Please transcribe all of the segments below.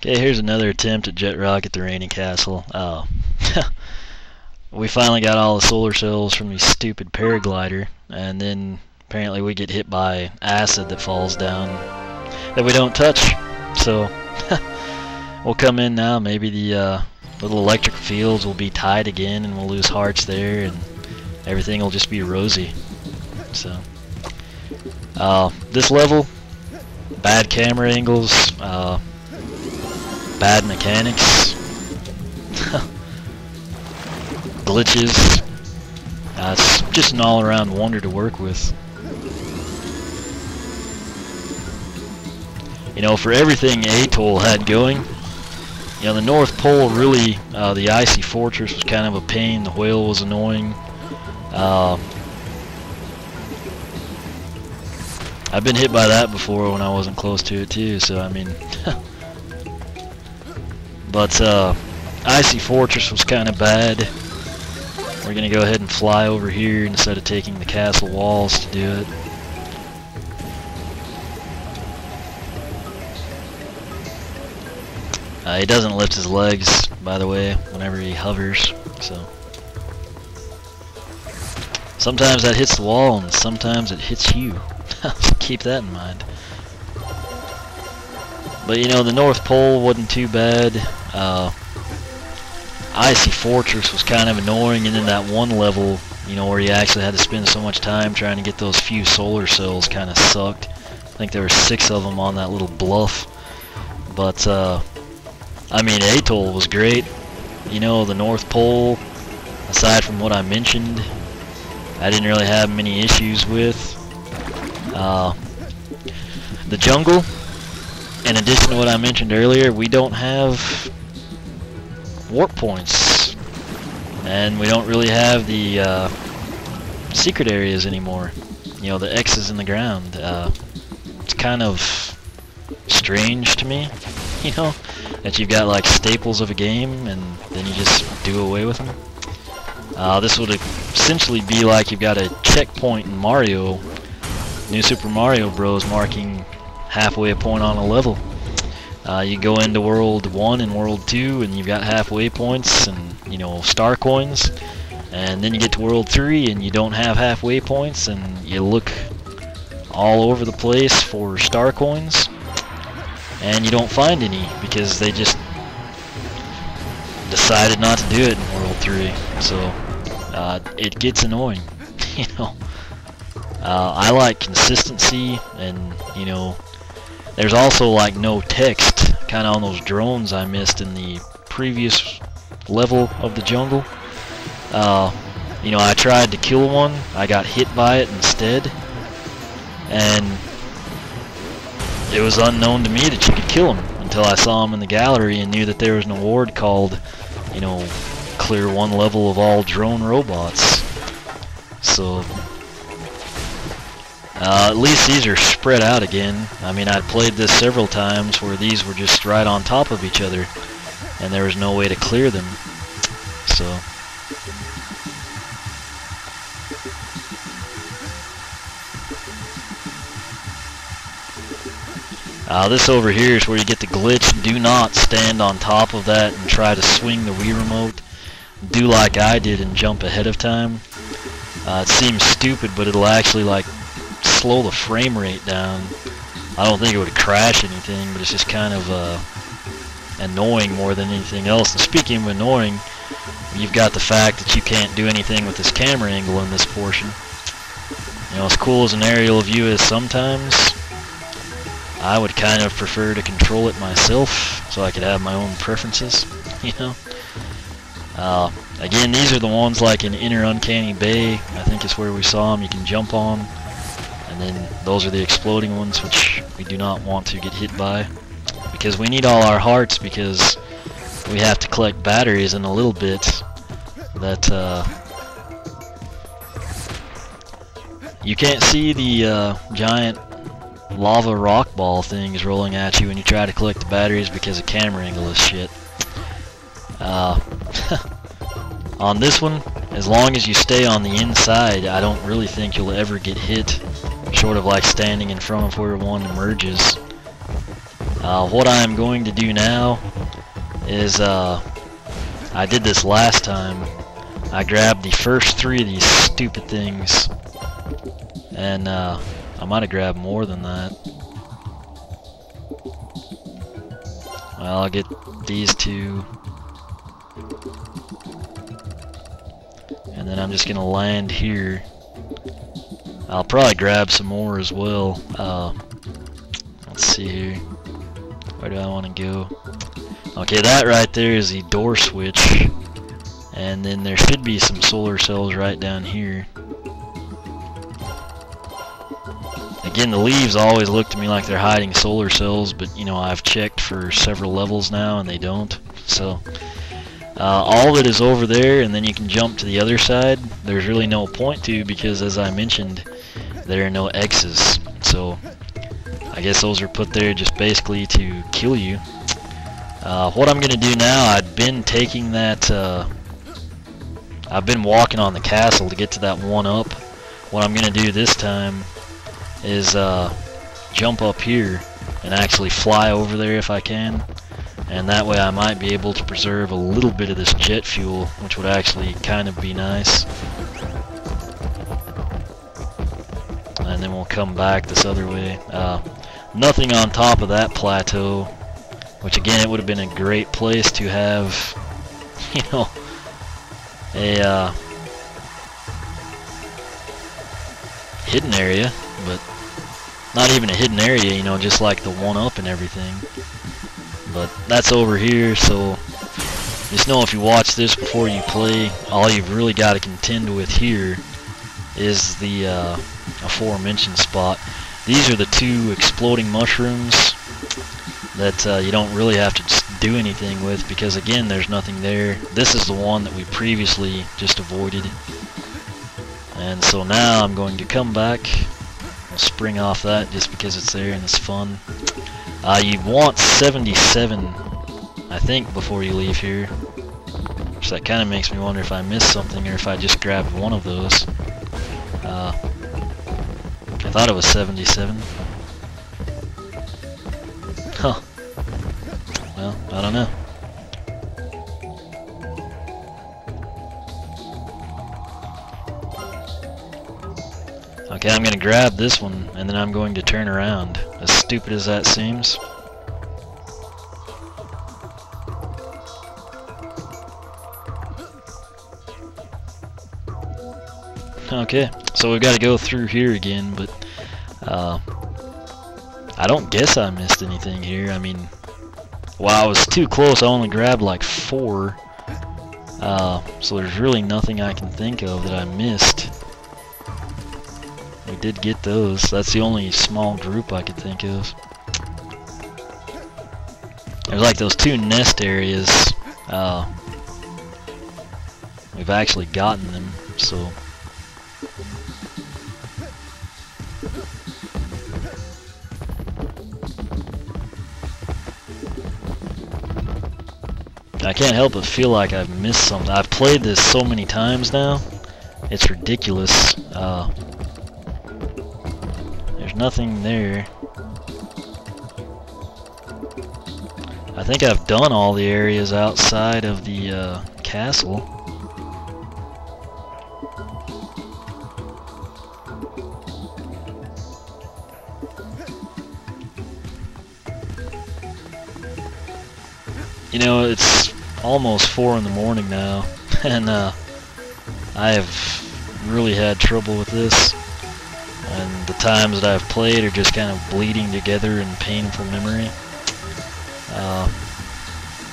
Okay, here's another attempt at Jett Rocket the Raining Castle. We finally got all the solar cells from the stupid paraglider, and then apparently we get hit by acid that falls down that we don't touch. So we'll come in now. Maybe the little electric fields will be tied again, and we'll lose hearts there, and everything will just be rosy. So this level, bad camera angles, bad mechanics, glitches. It's just an all-around wonder to work with. You know, for everything Atoll had going, you know, the North Pole really, the icy fortress was kind of a pain. The whale was annoying. I've been hit by that before when I wasn't close to it too, so I mean. But icy fortress was kind of bad. We're gonna go ahead and fly over here instead of taking the castle walls to do it. He doesn't lift his legs, by the way, whenever he hovers, so sometimes that hits the wall and sometimes it hits you. So keep that in mind. But you know, the North Pole wasn't too bad. Icy Fortress was kind of annoying, and then that one level, you know, where you actually had to spend so much time trying to get those few solar cells kind of sucked. I think there were 6 of them on that little bluff. But I mean, Atoll was great. You know, the North Pole, aside from what I mentioned, I didn't really have many issues with. The jungle, in addition to what I mentioned earlier, we don't have warp points, and we don't really have the secret areas anymore. You know, the X's in the ground. It's kind of strange to me, you know, that you've got like staples of a game and then you just do away with them. This would essentially be like you've got a checkpoint in Mario, New Super Mario Bros. Marking halfway a point on a level. You go into World 1 and World 2 and you've got halfway points and, you know, star coins, and then you get to World 3 and you don't have halfway points and you look all over the place for star coins and you don't find any because they just decided not to do it in World 3. So it gets annoying. You know, I like consistency, and you know, there's also like no text kind of on those drones I missed in the previous level of the jungle. You know, I tried to kill one, I got hit by it instead, and it was unknown to me that you could kill him until I saw him in the gallery and knew that there was an award called, you know, clear 1 level of all drone robots. So at least these are spread out again. I mean, I'd played this several times where these were just right on top of each other and there was no way to clear them. So this over here is where you get the glitch. Do not stand on top of that and try to swing the Wii remote. Do like I did and jump ahead of time. It seems stupid, but it'll actually like slow the frame rate down. I don't think it would crash anything, but it's just kind of annoying more than anything else. And speaking of annoying, you've got the fact that you can't do anything with this camera angle in this portion. You know, as cool as an aerial view is sometimes, I would kind of prefer to control it myself so I could have my own preferences, you know. Again, these are the ones like in Inner Uncanny Bay, I think is where we saw them, you can jump on. And then those are the exploding ones, which we do not want to get hit by. Because we need all our hearts, because we have to collect batteries in a little bit that you can't see the giant lava rock ball things rolling at you when you try to collect the batteries because the camera angle is shit. On this one, as long as you stay on the inside, I don't really think you'll ever get hit, short of like standing in front of where one emerges. What I'm going to do now is, I did this last time. I grabbed the first 3 of these stupid things, and I might have grabbed more than that. Well, I'll get these 2, and then I'm just gonna land here. I'll probably grab some more as well. Let's see here. Where do I want to go? Okay, that right there is the door switch, and then there should be some solar cells right down here. Again, the leaves always look to me like they're hiding solar cells, but you know, I've checked for several levels now and they don't. So all of it is over there, and then you can jump to the other side. There's really no point to, because as I mentioned, there are no X's. So I guess those are put there just basically to kill you. What I'm gonna do now, I've been taking that, I've been walking on the castle to get to that one up. What I'm gonna do this time is jump up here and actually fly over there if I can, and that way I might be able to preserve a little bit of this jet fuel, which would actually kind of be nice. And then we'll come back this other way. Nothing on top of that plateau, which again, it would have been a great place to have, you know, a hidden area, but not even a hidden area, you know, just like the one up and everything. But that's over here, so just know if you watch this before you play, all you've really got to contend with here is the aforementioned spot. These are the 2 exploding mushrooms that you don't really have to do anything with, because again, there's nothing there. This is the one that we previously just avoided, and so now I'm going to come back. I'll spring off that just because it's there and it's fun. You want 77, I think, before you leave here. So that kind of makes me wonder if I missed something, or if I just grabbed one of those. I thought it was 77. Huh. Well, I don't know. Okay, I'm gonna grab this one, and then I'm going to turn around. As stupid as that seems. Okay, so we've got to go through here again, but I don't guess I missed anything here. I mean, well, I was too close. I only grabbed like 4, so there's really nothing I can think of that I missed. We did get those. That's the only small group I could think of. There's like those 2 nest areas. We've actually gotten them, so. I can't help but feel like I've missed something. I've played this so many times now, it's ridiculous. There's nothing there. I think I've done all the areas outside of the castle. You know, it's almost 4 in the morning now, and I have really had trouble with this, and the times that I've played are just kind of bleeding together in painful memory.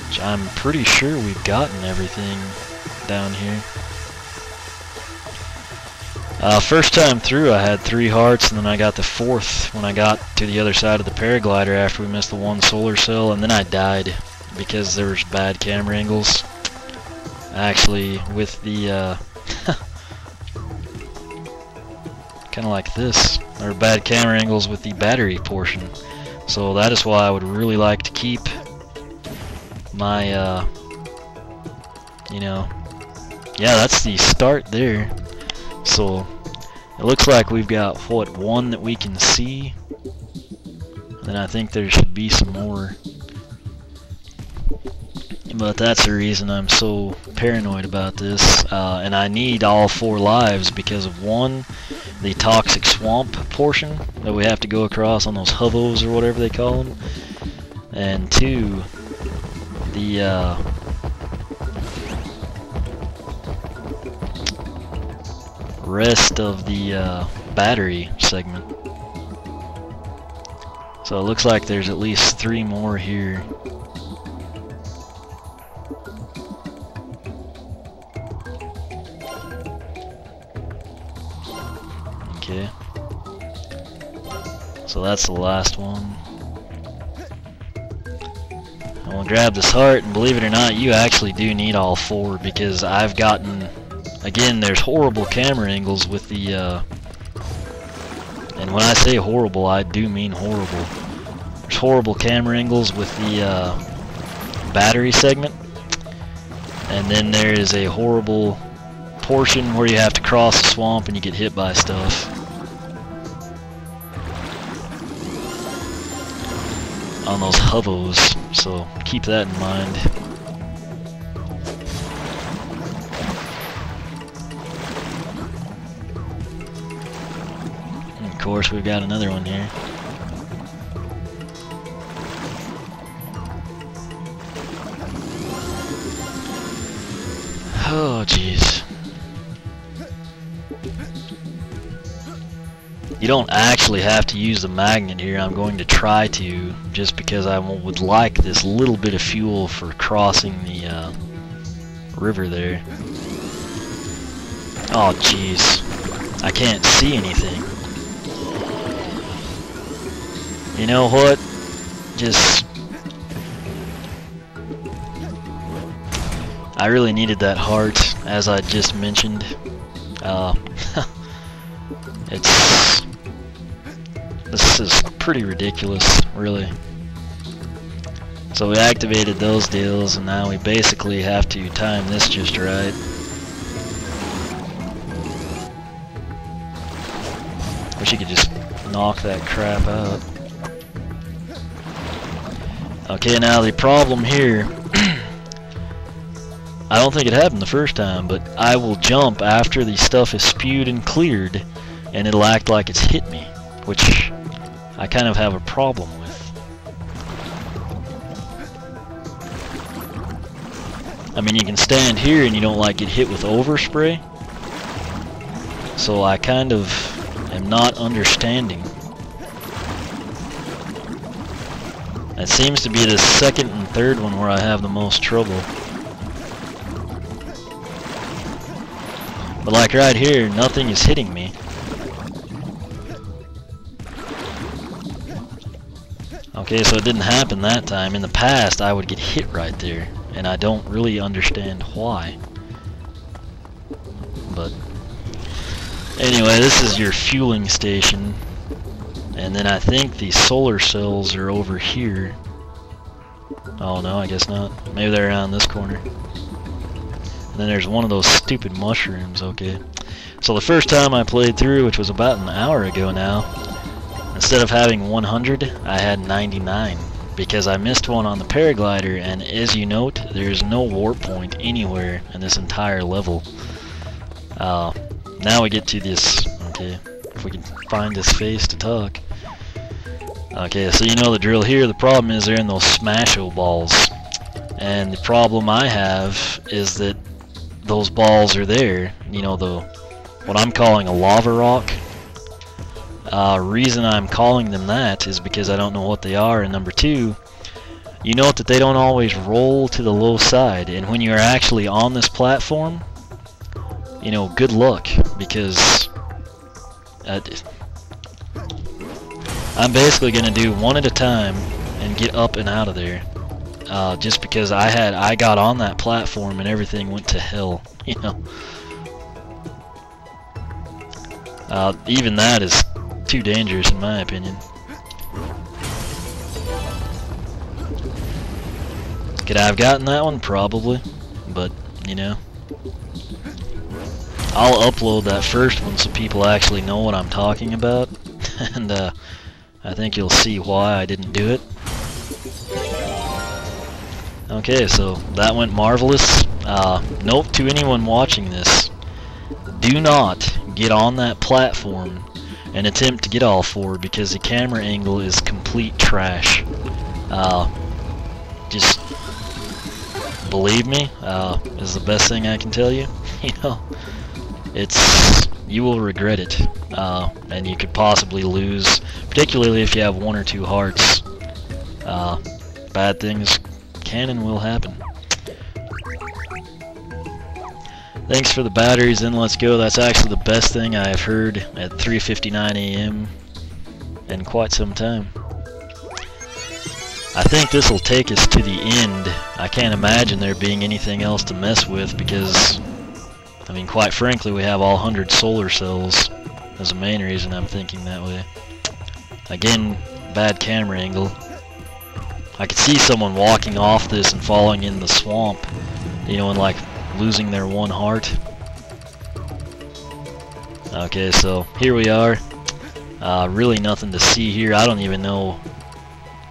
Which I'm pretty sure we've gotten everything down here. First time through I had 3 hearts, and then I got the 4th when I got to the other side of the paraglider after we missed the 1 solar cell, and then I died because there was bad camera angles. Actually, with the kind of like this, there are bad camera angles with the battery portion. So that is why I would really like to keep my you know, yeah, that's the start there. So it looks like we've got, what, 1 that we can see. then I think there should be some more. But that's the reason I'm so paranoid about this, and I need all 4 lives because of 1, the toxic swamp portion that we have to go across on those hovos or whatever they call them, and 2, the rest of the battery segment. So it looks like there's at least 3 more here. Okay. So that's the last one. I'm gonna grab this heart, and believe it or not, you actually do need all 4 because I've gotten, again, there's horrible camera angles with the, and when I say horrible, I do mean horrible. There's horrible camera angles with the battery segment, and then there is a horrible portion where you have to cross the swamp and you get hit by stuff. On those hovos, so keep that in mind. And of course, we've got another one here. Oh, jeez. You don't actually have to use the magnet here. I'm going to try to, just because I would like this little bit of fuel for crossing the river there. Oh, jeez. I can't see anything. You know what? Just... I really needed that heart, as I just mentioned. This is pretty ridiculous, really. So we activated those deals, and now we basically have to time this just right. Wish you could just knock that crap out. Okay, now the problem here, I don't think it happened the first time, but I will jump after the stuff is spewed and cleared, and it'll act like it's hit me, which I kind of have a problem with. I mean, you can stand here and you don't like get hit with overspray, so I kind of am not understanding. That seems to be the second and third one where I have the most trouble. But like right here, nothing is hitting me. Okay, so it didn't happen that time. In the past, I would get hit right there, and I don't really understand why. But anyway, this is your fueling station, and then I think the solar cells are over here. Oh no, I guess not. Maybe they're around this corner. And then there's one of those stupid mushrooms. Okay, so the first time I played through, which was about an hour ago now, instead of having 100, I had 99, because I missed one on the paraglider, and as you note, there's no warp point anywhere in this entire level. Now we get to this. Okay, if we can find this face to talk. Okay, so you know the drill here. The problem is they're in those smash-o balls, and the problem I have is that those balls are there. You know, what I'm calling a lava rock. Reason I'm calling them that is because I don't know what they are, and number 2, you note that they don't always roll to the low side, and when you're actually on this platform, you know, good luck, because I'm basically going to do one at a time and get up and out of there, just because I got on that platform and everything went to hell, you know. Even that is too dangerous in my opinion. Could I have gotten that one? Probably, but you know, I'll upload that first one so people actually know what I'm talking about. And I think you'll see why I didn't do it. Okay, so that went marvelous. Note to anyone watching this, do not get on that platform and attempt to get all four, because the camera angle is complete trash. Just believe me, is the best thing I can tell you. You know, you will regret it, and you could possibly lose, particularly if you have 1 or 2 hearts. Bad things can and will happen. Thanks for the batteries, and let's go. That's actually the best thing I've heard at 3:59 a.m. in quite some time. I think this will take us to the end. I can't imagine there being anything else to mess with, because, I mean, quite frankly, we have all 100 solar cells. That's the main reason I'm thinking that way. Again, bad camera angle. I could see someone walking off this and falling in the swamp, you know, and like losing their 1 heart. Okay, so here we are. Really nothing to see here. I don't even know.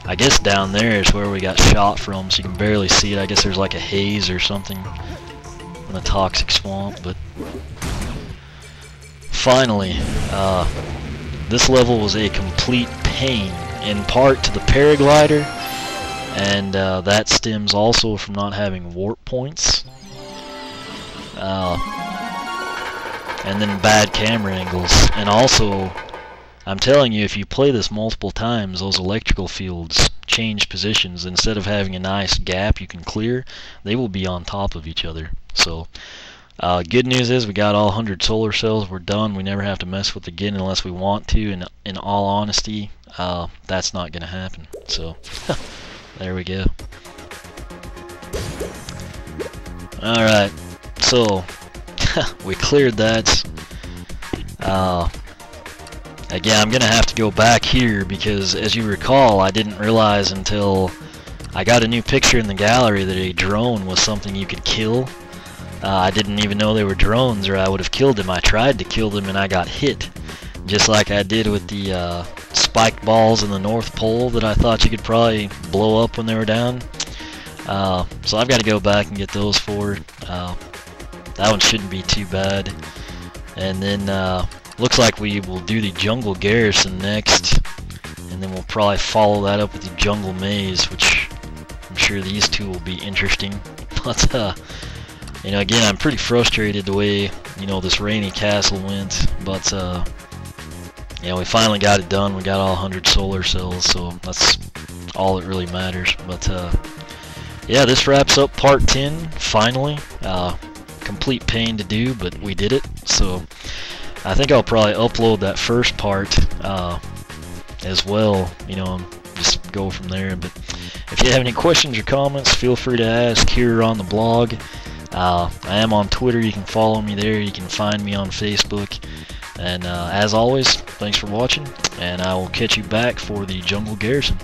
I guess down there is where we got shot from, so you can barely see it. I guess there's like a haze or something in the toxic swamp, but finally, this level was a complete pain, in part to the paraglider, and that stems also from not having warp points, and then bad camera angles. And also, I'm telling you, if you play this multiple times, those electrical fields change positions. Instead of having a nice gap you can clear, they will be on top of each other. So good news is we got all 100 solar cells. We're done. We never have to mess with it again unless we want to, and in all honesty, that's not going to happen. So there we go. Alright, so we cleared that. Again, I'm going to have to go back here, because as you recall, I didn't realize until I got a new picture in the gallery that a drone was something you could kill. I didn't even know they were drones, or I would have killed them. I tried to kill them and I got hit, just like I did with the spiked balls in the North Pole that I thought you could probably blow up when they were down. So I've got to go back and get those 4. That one shouldn't be too bad. And then looks like we will do the jungle garrison next, and then we'll probably follow that up with the jungle maze, which I'm sure these 2 will be interesting. But you know, again, I'm pretty frustrated the way, you know, this rainy castle went, but you know, we finally got it done. We got all 100 solar cells, so that's all that really matters. But yeah, this wraps up part 10 finally. Complete pain to do, but we did it. So I think I'll probably upload that first part as well, you know, and just go from there. But if you have any questions or comments, feel free to ask here on the blog. I am on Twitter. You can follow me there. You can find me on Facebook. And as always, thanks for watching, and I will catch you back for the Jungle Garrison.